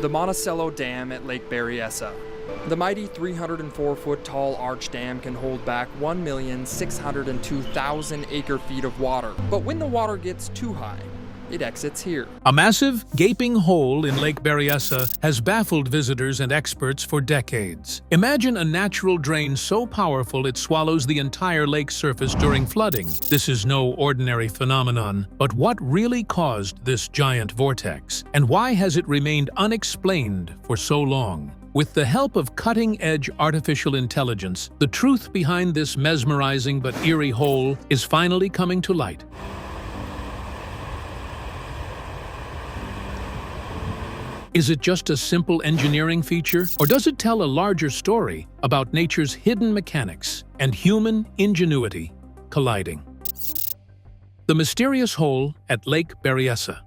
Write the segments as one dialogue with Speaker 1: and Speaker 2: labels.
Speaker 1: the Monticello Dam at Lake Berryessa. The mighty 304-foot-tall arch dam can hold back 1,602,000 acre-feet of water. But when the water gets too high, it exits here.
Speaker 2: A massive, gaping hole in Lake Berryessa has baffled visitors and experts for decades. Imagine a natural drain so powerful it swallows the entire lake surface during flooding. This is no ordinary phenomenon, but what really caused this giant vortex? And why has it remained unexplained for so long? With the help of cutting-edge artificial intelligence, the truth behind this mesmerizing but eerie hole is finally coming to light. Is it just a simple engineering feature, or does it tell a larger story about nature's hidden mechanics and human ingenuity colliding? The mysterious hole at Lake Berryessa.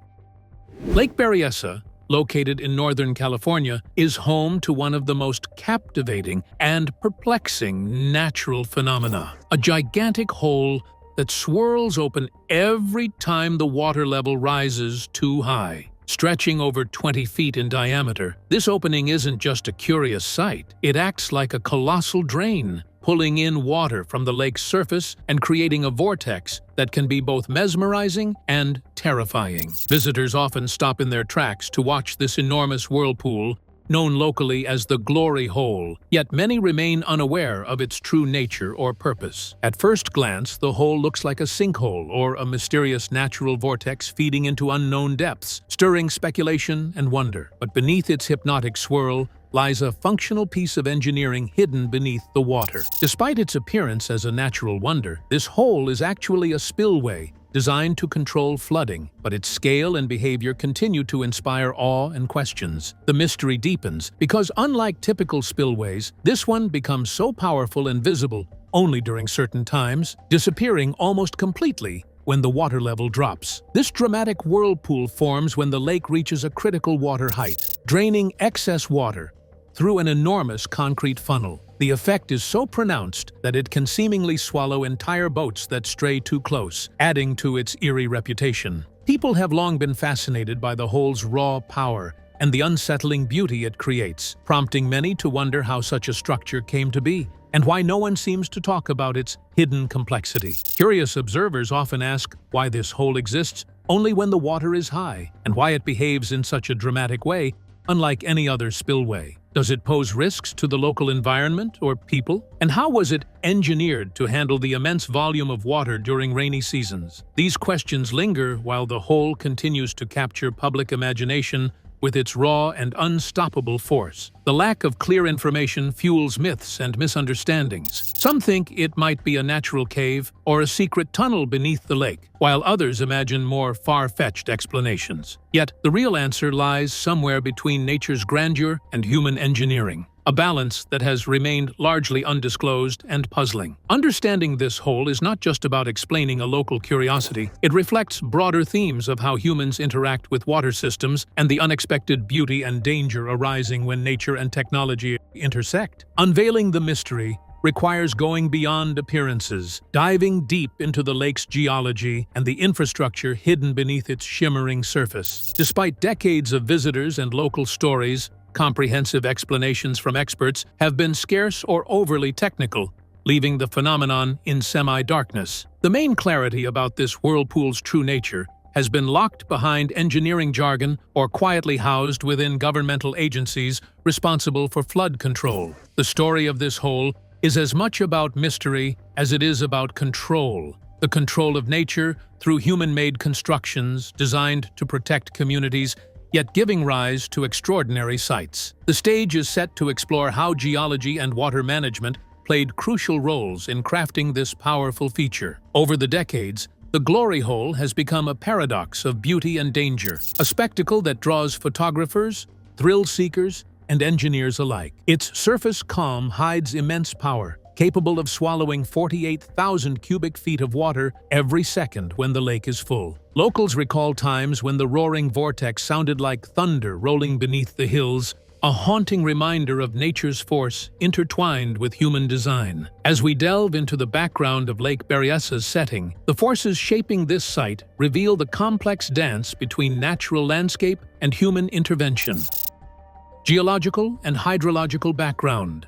Speaker 2: Lake Berryessa, located in Northern California, is home to one of the most captivating and perplexing natural phenomena. A gigantic hole that swirls open every time the water level rises too high. Stretching over 20 feet in diameter, this opening isn't just a curious sight. It acts like a colossal drain, pulling in water from the lake's surface and creating a vortex that can be both mesmerizing and terrifying. Visitors often stop in their tracks to watch this enormous whirlpool, known locally as the Glory Hole, yet many remain unaware of its true nature or purpose. At first glance, the hole looks like a sinkhole or a mysterious natural vortex feeding into unknown depths, stirring speculation and wonder. But beneath its hypnotic swirl lies a functional piece of engineering hidden beneath the water. Despite its appearance as a natural wonder, this hole is actually a spillway designed to control flooding, but its scale and behavior continue to inspire awe and questions. The mystery deepens because, unlike typical spillways, this one becomes so powerful and visible only during certain times, disappearing almost completely when the water level drops. This dramatic whirlpool forms when the lake reaches a critical water height, draining excess water through an enormous concrete funnel. The effect is so pronounced that it can seemingly swallow entire boats that stray too close, adding to its eerie reputation. People have long been fascinated by the hole's raw power and the unsettling beauty it creates, prompting many to wonder how such a structure came to be and why no one seems to talk about its hidden complexity. Curious observers often ask why this hole exists only when the water is high and why it behaves in such a dramatic way, unlike any other spillway. Does it pose risks to the local environment or people? And how was it engineered to handle the immense volume of water during rainy seasons? These questions linger while the hole continues to capture public imagination with its raw and unstoppable force. The lack of clear information fuels myths and misunderstandings. Some think it might be a natural cave or a secret tunnel beneath the lake, while others imagine more far-fetched explanations. Yet, the real answer lies somewhere between nature's grandeur and human engineering, a balance that has remained largely undisclosed and puzzling. Understanding this hole is not just about explaining a local curiosity. It reflects broader themes of how humans interact with water systems and the unexpected beauty and danger arising when nature and technology intersect. Unveiling the mystery requires going beyond appearances, diving deep into the lake's geology and the infrastructure hidden beneath its shimmering surface. Despite decades of visitors and local stories, comprehensive explanations from experts have been scarce or overly technical, leaving the phenomenon in semi-darkness. The main clarity about this whirlpool's true nature has been locked behind engineering jargon or quietly housed within governmental agencies responsible for flood control. The story of this hole is as much about mystery as it is about control. The control of nature through human-made constructions designed to protect communities, yet giving rise to extraordinary sights. The stage is set to explore how geology and water management played crucial roles in crafting this powerful feature. Over the decades, the Glory Hole has become a paradox of beauty and danger, a spectacle that draws photographers, thrill-seekers, and engineers alike. Its surface calm hides immense power, capable of swallowing 48,000 cubic feet of water every second when the lake is full. Locals recall times when the roaring vortex sounded like thunder rolling beneath the hills, a haunting reminder of nature's force intertwined with human design. As we delve into the background of Lake Berryessa's setting, the forces shaping this site reveal the complex dance between natural landscape and human intervention. Geological and hydrological background.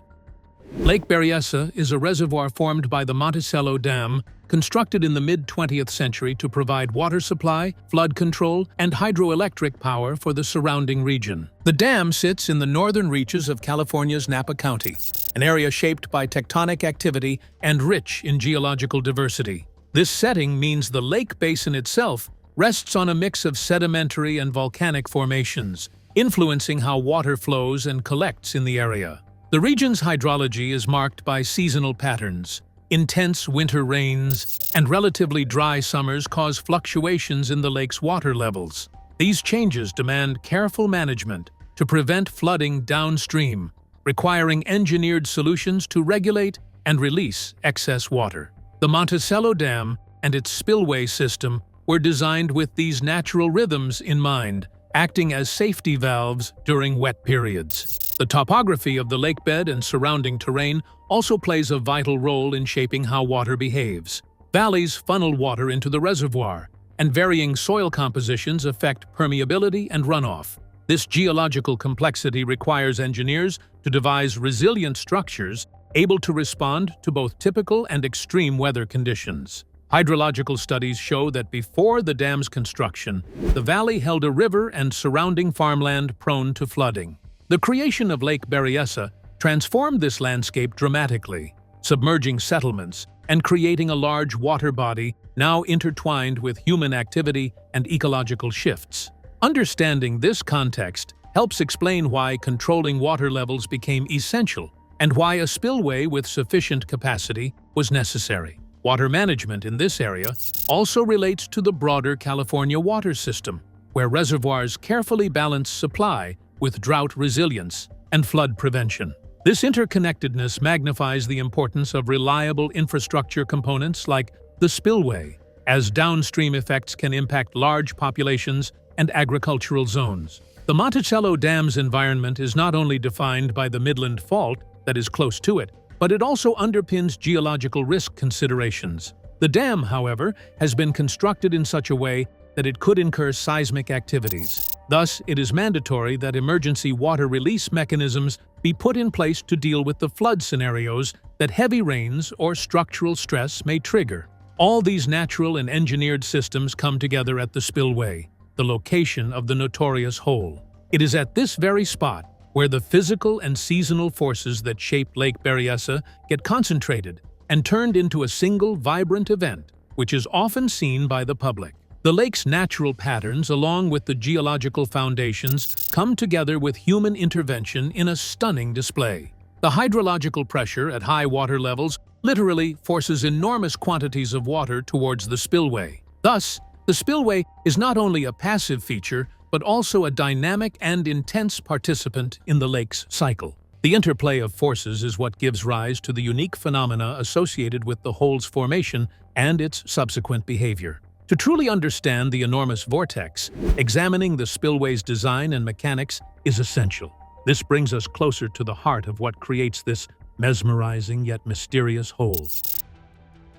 Speaker 2: Lake Berryessa is a reservoir formed by the Monticello Dam, constructed in the mid-20th century to provide water supply, flood control, and hydroelectric power for the surrounding region. The dam sits in the northern reaches of California's Napa County, an area shaped by tectonic activity and rich in geological diversity. This setting means the lake basin itself rests on a mix of sedimentary and volcanic formations, influencing how water flows and collects in the area. The region's hydrology is marked by seasonal patterns. Intense winter rains and relatively dry summers cause fluctuations in the lake's water levels. These changes demand careful management to prevent flooding downstream, requiring engineered solutions to regulate and release excess water. The Monticello Dam and its spillway system were designed with these natural rhythms in mind, acting as safety valves during wet periods. The topography of the lakebed and surrounding terrain also plays a vital role in shaping how water behaves. Valleys funnel water into the reservoir, and varying soil compositions affect permeability and runoff. This geological complexity requires engineers to devise resilient structures able to respond to both typical and extreme weather conditions. Hydrological studies show that before the dam's construction, the valley held a river and surrounding farmland prone to flooding. The creation of Lake Berryessa transformed this landscape dramatically, submerging settlements and creating a large water body now intertwined with human activity and ecological shifts. Understanding this context helps explain why controlling water levels became essential and why a spillway with sufficient capacity was necessary. Water management in this area also relates to the broader California water system, where reservoirs carefully balance supply with drought resilience and flood prevention. This interconnectedness magnifies the importance of reliable infrastructure components like the spillway, as downstream effects can impact large populations and agricultural zones. The Monticello Dam's environment is not only defined by the Midland Fault that is close to it, but it also underpins geological risk considerations. The dam, however, has been constructed in such a way that it could incur seismic activities. Thus, it is mandatory that emergency water release mechanisms be put in place to deal with the flood scenarios that heavy rains or structural stress may trigger. All these natural and engineered systems come together at the spillway, the location of the notorious hole. It is at this very spot where the physical and seasonal forces that shape Lake Berryessa get concentrated and turned into a single vibrant event, which is often seen by the public. The lake's natural patterns, along with the geological foundations, come together with human intervention in a stunning display. The hydrological pressure at high water levels literally forces enormous quantities of water towards the spillway. Thus, the spillway is not only a passive feature, but also a dynamic and intense participant in the lake's cycle. The interplay of forces is what gives rise to the unique phenomena associated with the hole's formation and its subsequent behavior. To truly understand the enormous vortex, examining the spillway's design and mechanics is essential. This brings us closer to the heart of what creates this mesmerizing yet mysterious hole.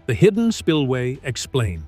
Speaker 2: The hidden spillway explained.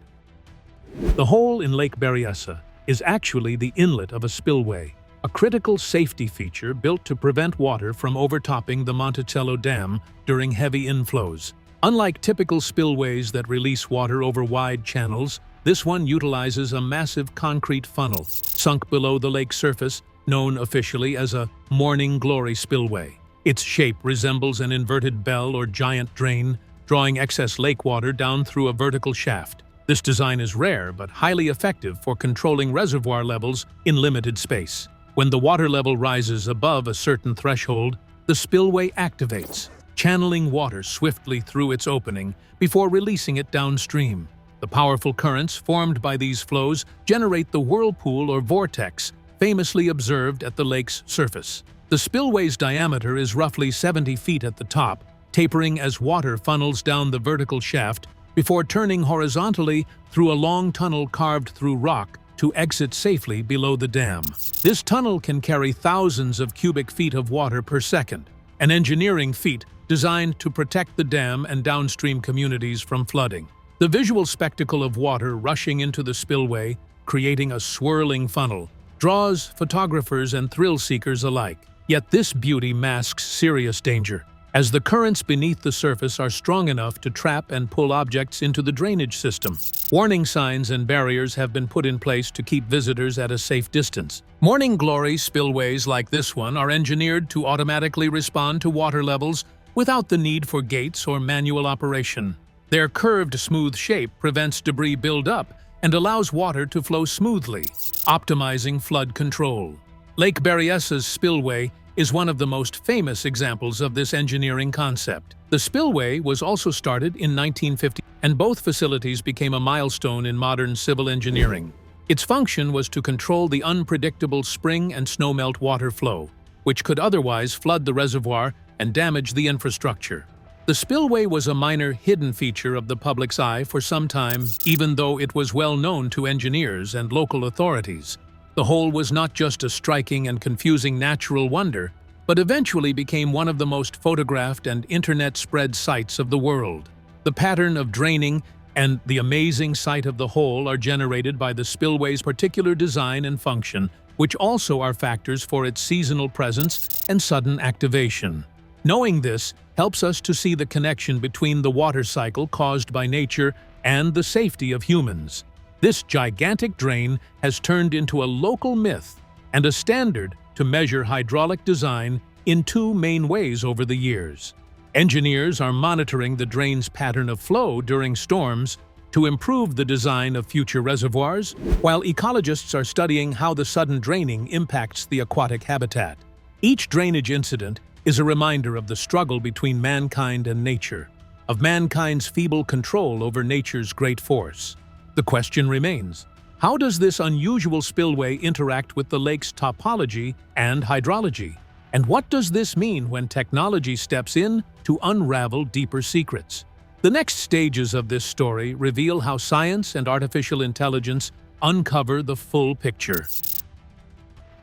Speaker 2: The hole in Lake Berryessa is actually the inlet of a spillway, a critical safety feature built to prevent water from overtopping the Monticello Dam during heavy inflows. Unlike typical spillways that release water over wide channels, this one utilizes a massive concrete funnel sunk below the lake's surface, known officially as a morning glory spillway. Its shape resembles an inverted bell or giant drain, drawing excess lake water down through a vertical shaft. This design is rare but highly effective for controlling reservoir levels in limited space. When the water level rises above a certain threshold, the spillway activates, channeling water swiftly through its opening before releasing it downstream. The powerful currents formed by these flows generate the whirlpool or vortex famously observed at the lake's surface. The spillway's diameter is roughly 70 feet at the top, tapering as water funnels down the vertical shaft before turning horizontally through a long tunnel carved through rock to exit safely below the dam. This tunnel can carry thousands of cubic feet of water per second, an engineering feat designed to protect the dam and downstream communities from flooding. The visual spectacle of water rushing into the spillway, creating a swirling funnel, draws photographers and thrill seekers alike. Yet this beauty masks serious danger, as the currents beneath the surface are strong enough to trap and pull objects into the drainage system. Warning signs and barriers have been put in place to keep visitors at a safe distance. Morning glory spillways like this one are engineered to automatically respond to water levels without the need for gates or manual operation. Their curved, smooth shape prevents debris buildup and allows water to flow smoothly, optimizing flood control. Lake Berryessa's spillway is one of the most famous examples of this engineering concept. The spillway was also started in 1950, and both facilities became a milestone in modern civil engineering. Its function was to control the unpredictable spring and snowmelt water flow, which could otherwise flood the reservoir and damage the infrastructure. The spillway was a minor hidden feature of the public's eye for some time, even though it was well known to engineers and local authorities. The hole was not just a striking and confusing natural wonder, but eventually became one of the most photographed and internet-spread sights of the world. The pattern of draining and the amazing sight of the hole are generated by the spillway's particular design and function, which also are factors for its seasonal presence and sudden activation. Knowing this helps us to see the connection between the water cycle caused by nature and the safety of humans. This gigantic drain has turned into a local myth and a standard to measure hydraulic design in two main ways over the years. Engineers are monitoring the drain's pattern of flow during storms to improve the design of future reservoirs, while ecologists are studying how the sudden draining impacts the aquatic habitat. Each drainage incident is a reminder of the struggle between mankind and nature, of mankind's feeble control over nature's great force. The question remains, how does this unusual spillway interact with the lake's topology and hydrology? And what does this mean when technology steps in to unravel deeper secrets? The next stages of this story reveal how science and artificial intelligence uncover the full picture.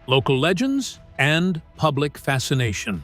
Speaker 2: Local legends and public fascination.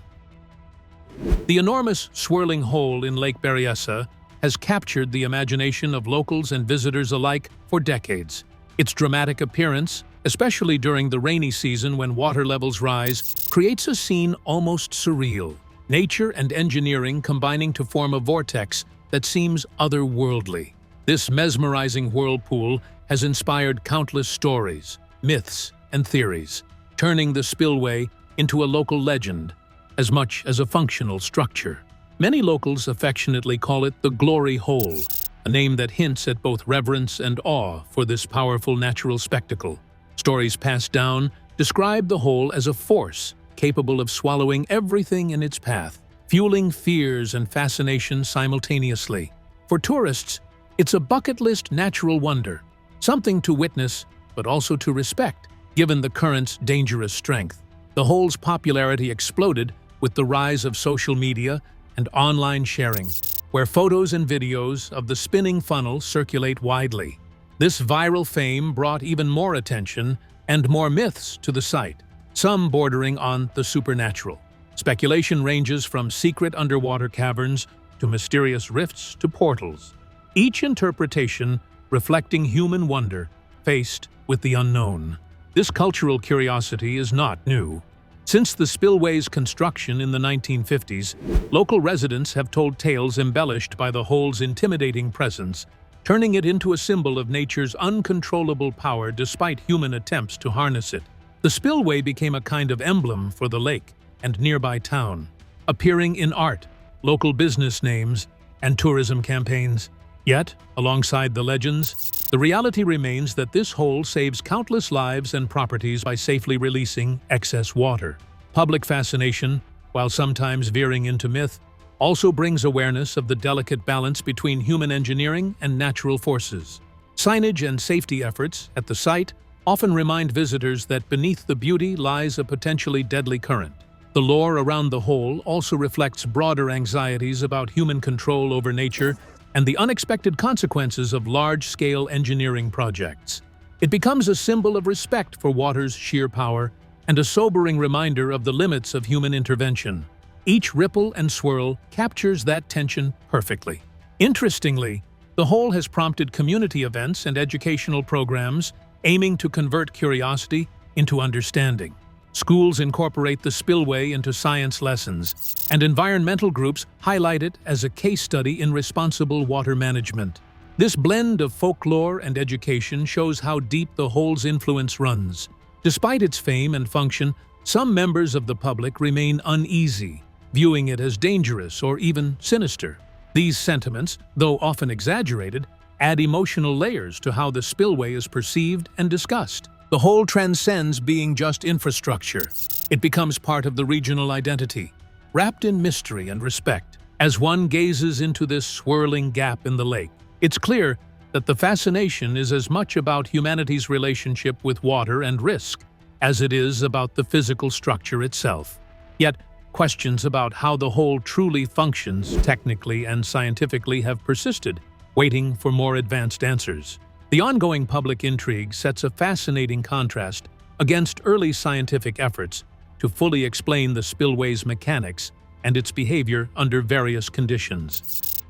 Speaker 2: The enormous swirling hole in Lake Berryessa has captured the imagination of locals and visitors alike for decades. Its dramatic appearance, especially during the rainy season when water levels rise, creates a scene almost surreal. Nature and engineering combining to form a vortex that seems otherworldly. This mesmerizing whirlpool has inspired countless stories, myths, and theories, turning the spillway into a local legend as much as a functional structure. Many locals affectionately call it the Glory Hole, a name that hints at both reverence and awe for this powerful natural spectacle. Stories passed down describe the hole as a force capable of swallowing everything in its path, fueling fears and fascination simultaneously. For tourists, it's a bucket list natural wonder, something to witness but also to respect, given the current's dangerous strength. The hole's popularity exploded with the rise of social media and online sharing, where photos and videos of the spinning funnel circulate widely. This viral fame brought even more attention and more myths to the site, some bordering on the supernatural. Speculation ranges from secret underwater caverns to mysterious rifts to portals, each interpretation reflecting human wonder faced with the unknown. This cultural curiosity is not new. Since the spillway's construction in the 1950s, local residents have told tales embellished by the hole's intimidating presence, turning it into a symbol of nature's uncontrollable power despite human attempts to harness it. The spillway became a kind of emblem for the lake and nearby town, appearing in art, local business names, and tourism campaigns. Yet, alongside the legends, the reality remains that this hole saves countless lives and properties by safely releasing excess water. Public fascination, while sometimes veering into myth, also brings awareness of the delicate balance between human engineering and natural forces. Signage and safety efforts at the site often remind visitors that beneath the beauty lies a potentially deadly current. The lore around the hole also reflects broader anxieties about human control over nature and the unexpected consequences of large-scale engineering projects. It becomes a symbol of respect for water's sheer power and a sobering reminder of the limits of human intervention. Each ripple and swirl captures that tension perfectly. Interestingly, the hole has prompted community events and educational programs aiming to convert curiosity into understanding. Schools incorporate the spillway into science lessons, and environmental groups highlight it as a case study in responsible water management. This blend of folklore and education shows how deep the hole's influence runs. Despite its fame and function, some members of the public remain uneasy, viewing it as dangerous or even sinister. These sentiments, though often exaggerated, add emotional layers to how the spillway is perceived and discussed. The hole transcends being just infrastructure. It becomes part of the regional identity, wrapped in mystery and respect. As one gazes into this swirling gap in the lake, it's clear that the fascination is as much about humanity's relationship with water and risk as it is about the physical structure itself. Yet, questions about how the hole truly functions technically and scientifically have persisted, waiting for more advanced answers. The ongoing public intrigue sets a fascinating contrast against early scientific efforts to fully explain the spillway's mechanics and its behavior under various conditions.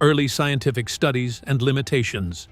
Speaker 2: Early scientific studies and limitations.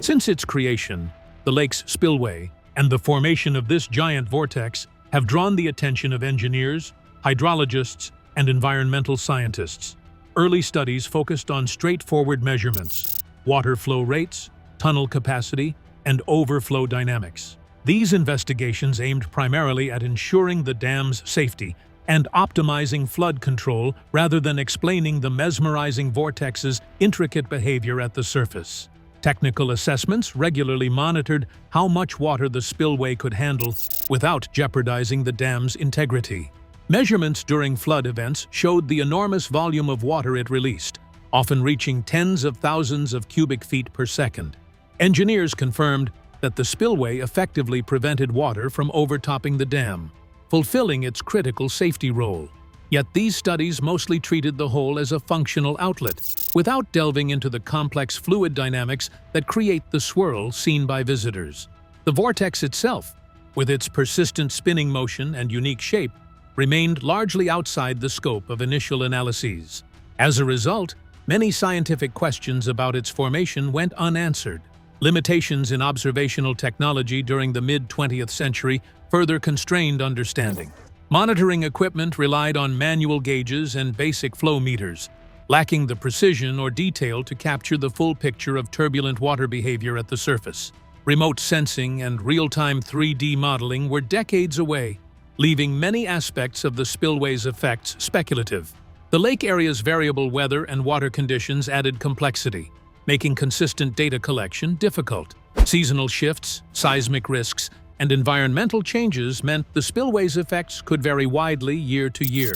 Speaker 2: Since its creation, the lake's spillway and the formation of this giant vortex have drawn the attention of engineers, hydrologists, and environmental scientists. Early studies focused on straightforward measurements: water flow rates, tunnel capacity, and overflow dynamics. These investigations aimed primarily at ensuring the dam's safety and optimizing flood control rather than explaining the mesmerizing vortex's intricate behavior at the surface. Technical assessments regularly monitored how much water the spillway could handle without jeopardizing the dam's integrity. Measurements during flood events showed the enormous volume of water it released, often reaching tens of thousands of cubic feet per second. Engineers confirmed that the spillway effectively prevented water from overtopping the dam, fulfilling its critical safety role. Yet these studies mostly treated the hole as a functional outlet, without delving into the complex fluid dynamics that create the swirl seen by visitors. The vortex itself, with its persistent spinning motion and unique shape, remained largely outside the scope of initial analyses. As a result, many scientific questions about its formation went unanswered. Limitations in observational technology during the mid-20th century further constrained understanding. Monitoring equipment relied on manual gauges and basic flow meters, lacking the precision or detail to capture the full picture of turbulent water behavior at the surface. Remote sensing and real-time 3D modeling were decades away, leaving many aspects of the spillway's effects speculative. The lake area's variable weather and water conditions added complexity, making consistent data collection difficult. Seasonal shifts, seismic risks, and environmental changes meant the spillway's effects could vary widely year to year.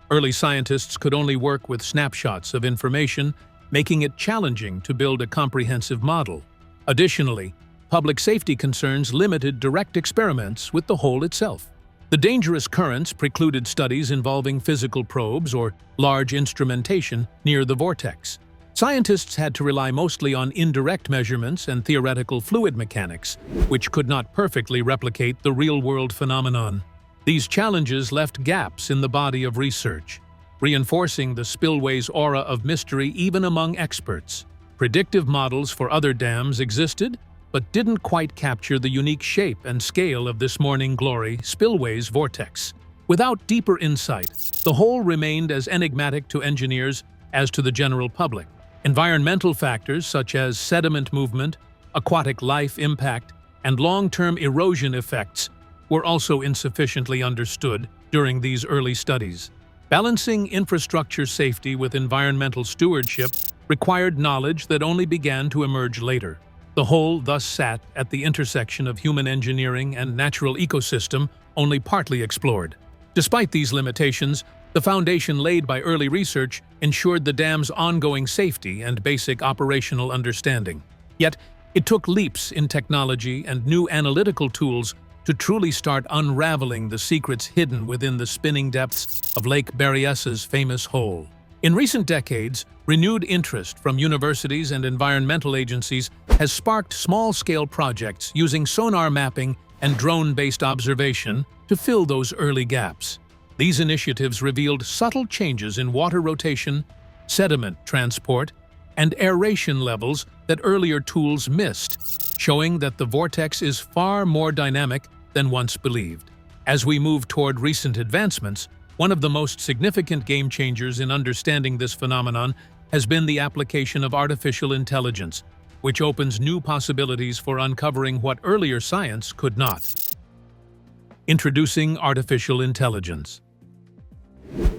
Speaker 2: Early scientists could only work with snapshots of information, making it challenging to build a comprehensive model. Additionally, public safety concerns limited direct experiments with the hole itself. The dangerous currents precluded studies involving physical probes or large instrumentation near the vortex. Scientists had to rely mostly on indirect measurements and theoretical fluid mechanics, which could not perfectly replicate the real-world phenomenon. These challenges left gaps in the body of research, reinforcing the spillway's aura of mystery even among experts. Predictive models for other dams existed, but didn't quite capture the unique shape and scale of this morning glory spillway's vortex. Without deeper insight, the hole remained as enigmatic to engineers as to the general public. Environmental factors such as sediment movement, aquatic life impact, and long-term erosion effects were also insufficiently understood during these early studies. Balancing infrastructure safety with environmental stewardship required knowledge that only began to emerge later. The hole thus sat at the intersection of human engineering and natural ecosystem, only partly explored. Despite these limitations, the foundation laid by early research ensured the dam's ongoing safety and basic operational understanding. Yet, it took leaps in technology and new analytical tools to truly start unraveling the secrets hidden within the spinning depths of Lake Berryessa's famous hole. In recent decades, renewed interest from universities and environmental agencies has sparked small-scale projects using sonar mapping and drone-based observation to fill those early gaps. These initiatives revealed subtle changes in water rotation, sediment transport, and aeration levels that earlier tools missed, showing that the vortex is far more dynamic than once believed. As we move toward recent advancements, one of the most significant game changers in understanding this phenomenon has been the application of artificial intelligence, which opens new possibilities for uncovering what earlier science could not. Introducing artificial intelligence.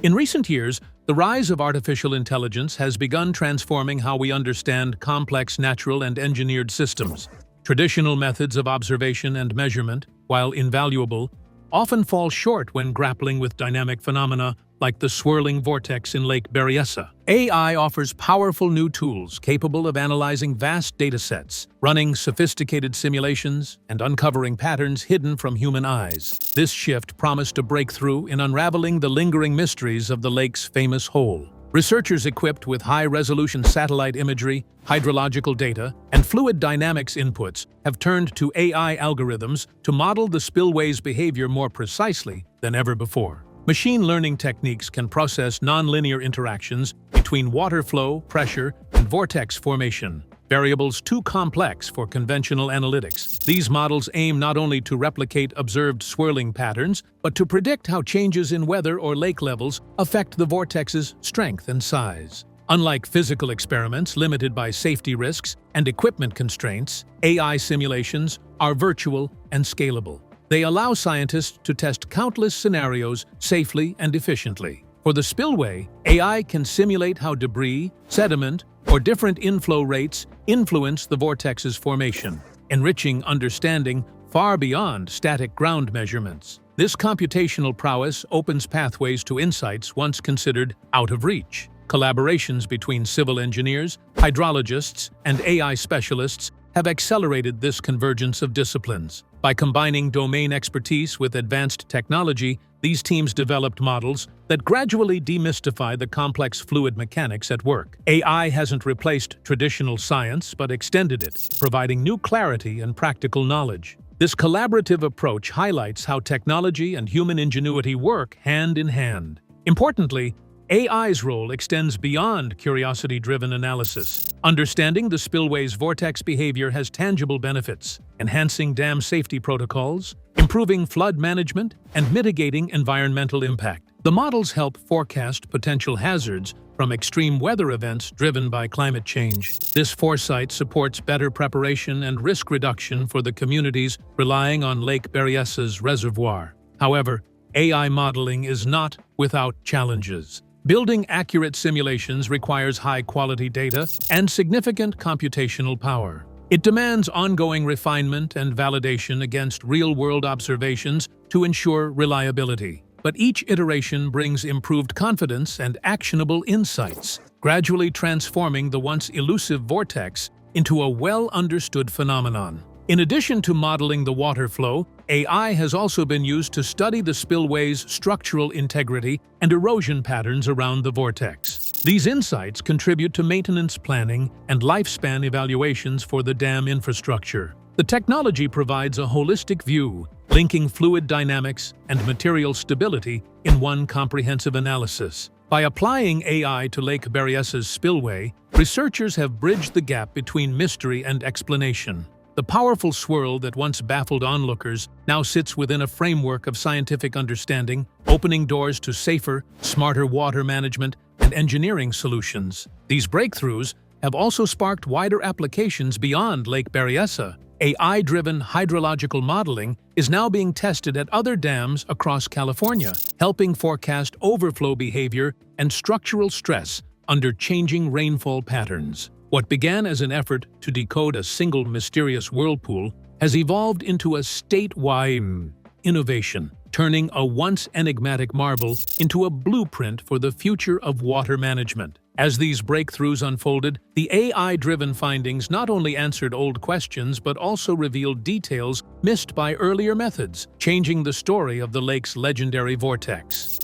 Speaker 2: In recent years, the rise of artificial intelligence has begun transforming how we understand complex natural and engineered systems. Traditional methods of observation and measurement, while invaluable, often fall short when grappling with dynamic phenomena like the swirling vortex in Lake Berryessa. AI offers powerful new tools capable of analyzing vast datasets, running sophisticated simulations, and uncovering patterns hidden from human eyes. This shift promised a breakthrough in unraveling the lingering mysteries of the lake's famous hole. Researchers equipped with high-resolution satellite imagery, hydrological data, and fluid dynamics inputs have turned to AI algorithms to model the spillway's behavior more precisely than ever before. Machine learning techniques can process nonlinear interactions between water flow, pressure, and vortex formation, variables too complex for conventional analytics. These models aim not only to replicate observed swirling patterns, but to predict how changes in weather or lake levels affect the vortex's strength and size. Unlike physical experiments limited by safety risks and equipment constraints, AI simulations are virtual and scalable. They allow scientists to test countless scenarios safely and efficiently. For the spillway, AI can simulate how debris, sediment, or different inflow rates influence the vortex's formation, enriching understanding far beyond static ground measurements. This computational prowess opens pathways to insights once considered out of reach. Collaborations between civil engineers, hydrologists, and AI specialists have accelerated this convergence of disciplines. By combining domain expertise with advanced technology, these teams developed models that gradually demystify the complex fluid mechanics at work. AI hasn't replaced traditional science, but extended it, providing new clarity and practical knowledge. This collaborative approach highlights how technology and human ingenuity work hand in hand. Importantly, AI's role extends beyond curiosity-driven analysis. Understanding the spillway's vortex behavior has tangible benefits, enhancing dam safety protocols, improving flood management, and mitigating environmental impact. The models help forecast potential hazards from extreme weather events driven by climate change. This foresight supports better preparation and risk reduction for the communities relying on Lake Berryessa's reservoir. However, AI modeling is not without challenges. Building accurate simulations requires high-quality data and significant computational power. It demands ongoing refinement and validation against real-world observations to ensure reliability. But each iteration brings improved confidence and actionable insights, gradually transforming the once elusive vortex into a well-understood phenomenon. In addition to modeling the water flow, AI has also been used to study the spillway's structural integrity and erosion patterns around the vortex. These insights contribute to maintenance planning and lifespan evaluations for the dam infrastructure. The technology provides a holistic view, linking fluid dynamics and material stability in one comprehensive analysis. By applying AI to Lake Berryessa's spillway, researchers have bridged the gap between mystery and explanation. The powerful swirl that once baffled onlookers now sits within a framework of scientific understanding, opening doors to safer, smarter water management and engineering solutions. These breakthroughs have also sparked wider applications beyond Lake Berryessa. AI-driven hydrological modeling is now being tested at other dams across California, helping forecast overflow behavior and structural stress under changing rainfall patterns. What began as an effort to decode a single mysterious whirlpool has evolved into a statewide innovation, turning a once enigmatic marvel into a blueprint for the future of water management. As these breakthroughs unfolded, the AI-driven findings not only answered old questions but also revealed details missed by earlier methods, changing the story of the lake's legendary vortex.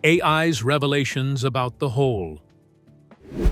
Speaker 2: AI's revelations about the hole.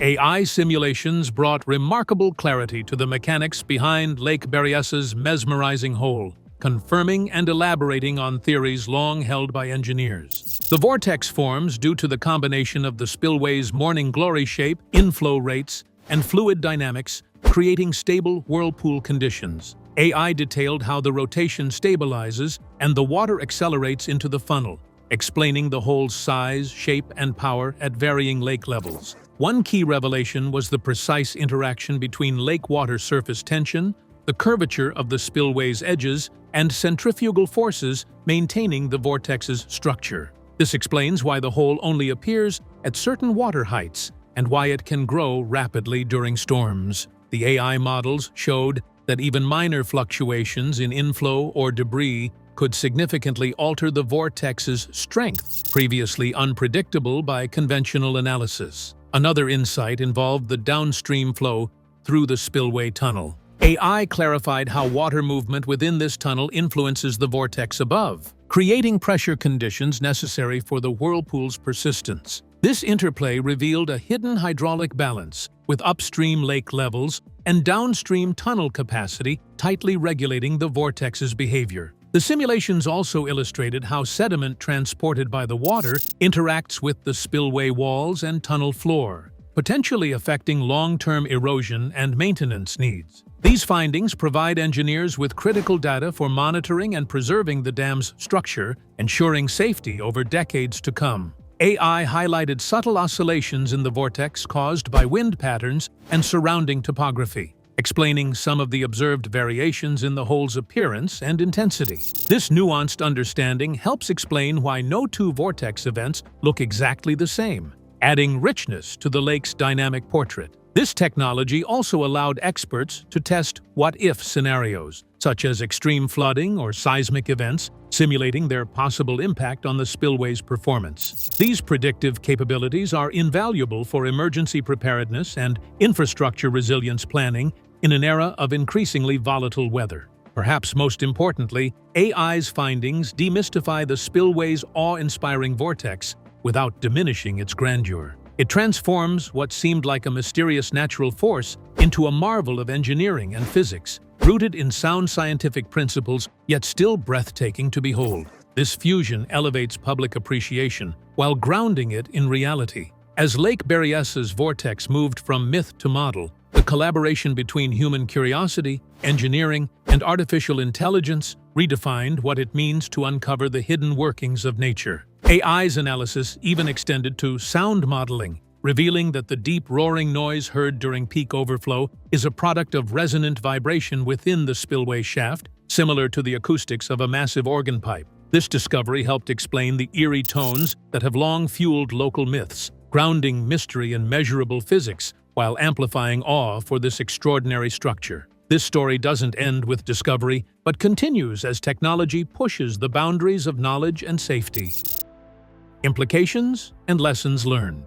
Speaker 2: AI simulations brought remarkable clarity to the mechanics behind Lake Berryessa's mesmerizing hole, confirming and elaborating on theories long held by engineers. The vortex forms due to the combination of the spillway's morning glory shape, inflow rates, and fluid dynamics, creating stable whirlpool conditions. AI detailed how the rotation stabilizes and the water accelerates into the funnel, explaining the hole's size, shape, and power at varying lake levels. One key revelation was the precise interaction between lake water surface tension, the curvature of the spillway's edges, and centrifugal forces maintaining the vortex's structure. This explains why the hole only appears at certain water heights and why it can grow rapidly during storms. The AI models showed that even minor fluctuations in inflow or debris could significantly alter the vortex's strength, previously unpredictable by conventional analysis. Another insight involved the downstream flow through the spillway tunnel. AI clarified how water movement within this tunnel influences the vortex above, creating pressure conditions necessary for the whirlpool's persistence. This interplay revealed a hidden hydraulic balance, with upstream lake levels and downstream tunnel capacity tightly regulating the vortex's behavior. The simulations also illustrated how sediment transported by the water interacts with the spillway walls and tunnel floor, potentially affecting long-term erosion and maintenance needs. These findings provide engineers with critical data for monitoring and preserving the dam's structure, ensuring safety over decades to come. AI highlighted subtle oscillations in the vortex caused by wind patterns and surrounding topography, explaining some of the observed variations in the hole's appearance and intensity. This nuanced understanding helps explain why no two vortex events look exactly the same, adding richness to the lake's dynamic portrait. This technology also allowed experts to test what-if scenarios, such as extreme flooding or seismic events, simulating their possible impact on the spillway's performance. These predictive capabilities are invaluable for emergency preparedness and infrastructure resilience planning in an era of increasingly volatile weather. Perhaps most importantly, AI's findings demystify the spillway's awe-inspiring vortex without diminishing its grandeur. It transforms what seemed like a mysterious natural force into a marvel of engineering and physics, rooted in sound scientific principles, yet still breathtaking to behold. This fusion elevates public appreciation while grounding it in reality. As Lake Berryessa's vortex moved from myth to model, the collaboration between human curiosity, engineering, and artificial intelligence redefined what it means to uncover the hidden workings of nature. AI's analysis even extended to sound modeling, revealing that the deep roaring noise heard during peak overflow is a product of resonant vibration within the spillway shaft, similar to the acoustics of a massive organ pipe. This discovery helped explain the eerie tones that have long fueled local myths, grounding mystery in measurable physics while amplifying awe for this extraordinary structure. This story doesn't end with discovery, but continues as technology pushes the boundaries of knowledge and safety. Implications and lessons learned.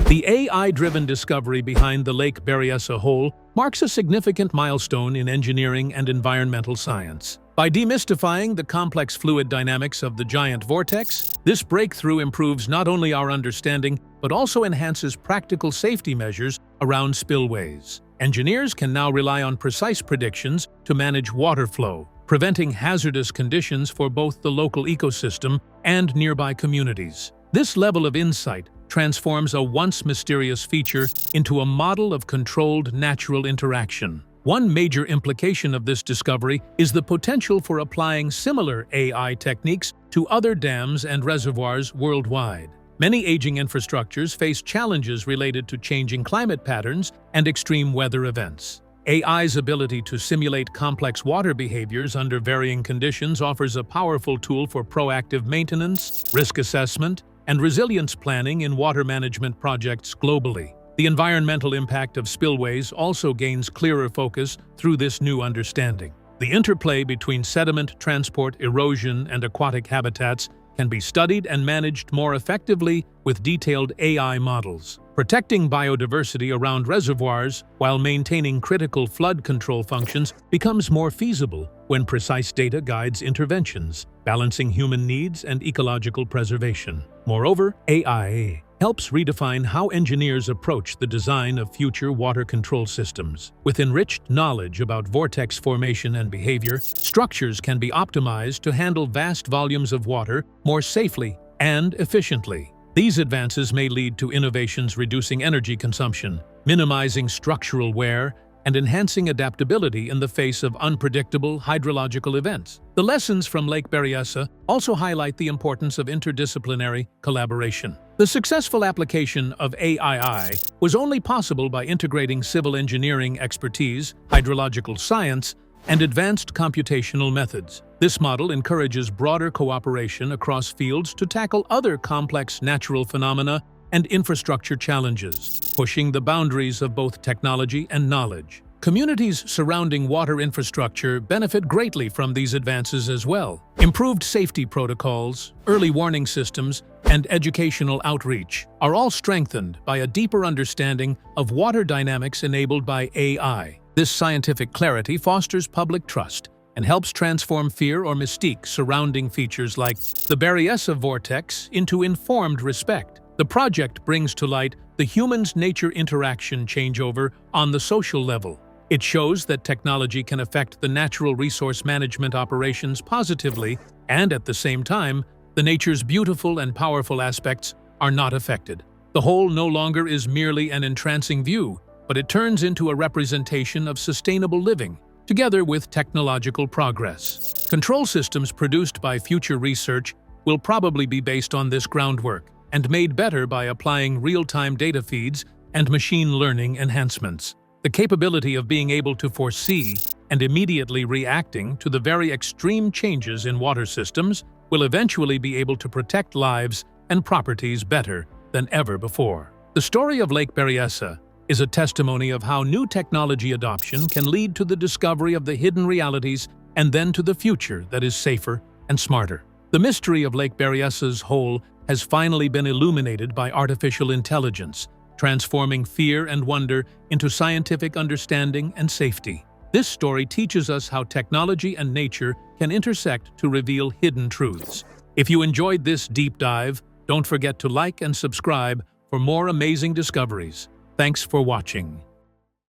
Speaker 2: The AI-driven discovery behind the Lake Berryessa hole marks a significant milestone in engineering and environmental science. By demystifying the complex fluid dynamics of the giant vortex, this breakthrough improves not only our understanding, but also enhances practical safety measures around spillways. Engineers can now rely on precise predictions to manage water flow, preventing hazardous conditions for both the local ecosystem and nearby communities. This level of insight transforms a once mysterious feature into a model of controlled natural interaction. One major implication of this discovery is the potential for applying similar AI techniques to other dams and reservoirs worldwide. Many aging infrastructures face challenges related to changing climate patterns and extreme weather events. AI's ability to simulate complex water behaviors under varying conditions offers a powerful tool for proactive maintenance, risk assessment, and resilience planning in water management projects globally. The environmental impact of spillways also gains clearer focus through this new understanding. The interplay between sediment transport, erosion, and aquatic habitats can be studied and managed more effectively with detailed AI models. Protecting biodiversity around reservoirs while maintaining critical flood control functions becomes more feasible when precise data guides interventions, balancing human needs and ecological preservation. Moreover, AI helps redefine how engineers approach the design of future water control systems. With enriched knowledge about vortex formation and behavior, structures can be optimized to handle vast volumes of water more safely and efficiently. These advances may lead to innovations reducing energy consumption, minimizing structural wear, and enhancing adaptability in the face of unpredictable hydrological events. The lessons from Lake Berryessa also highlight the importance of interdisciplinary collaboration. The successful application of AII was only possible by integrating civil engineering expertise, hydrological science, and advanced computational methods. This model encourages broader cooperation across fields to tackle other complex natural phenomena and infrastructure challenges, pushing the boundaries of both technology and knowledge. Communities surrounding water infrastructure benefit greatly from these advances as well. Improved safety protocols, early warning systems, and educational outreach are all strengthened by a deeper understanding of water dynamics enabled by AI. This scientific clarity fosters public trust and helps transform fear or mystique surrounding features like the Berryessa vortex into informed respect. The project brings to light the humans-nature interaction changeover on the social level. It shows that technology can affect the natural resource management operations positively, and at the same time, the nature's beautiful and powerful aspects are not affected. The whole no longer is merely an entrancing view, but it turns into a representation of sustainable living, together with technological progress. Control systems produced by future research will probably be based on this groundwork, and made better by applying real-time data feeds and machine learning enhancements. The capability of being able to foresee and immediately reacting to the very extreme changes in water systems will eventually be able to protect lives and properties better than ever before. The story of Lake Berryessa is a testimony of how new technology adoption can lead to the discovery of the hidden realities and then to the future that is safer and smarter. The mystery of Lake Berryessa's whole has finally been illuminated by artificial intelligence, transforming fear and wonder into scientific understanding and safety. This story teaches us how technology and nature can intersect to reveal hidden truths. If you enjoyed this deep dive, don't forget to like and subscribe for more amazing discoveries. Thanks for watching.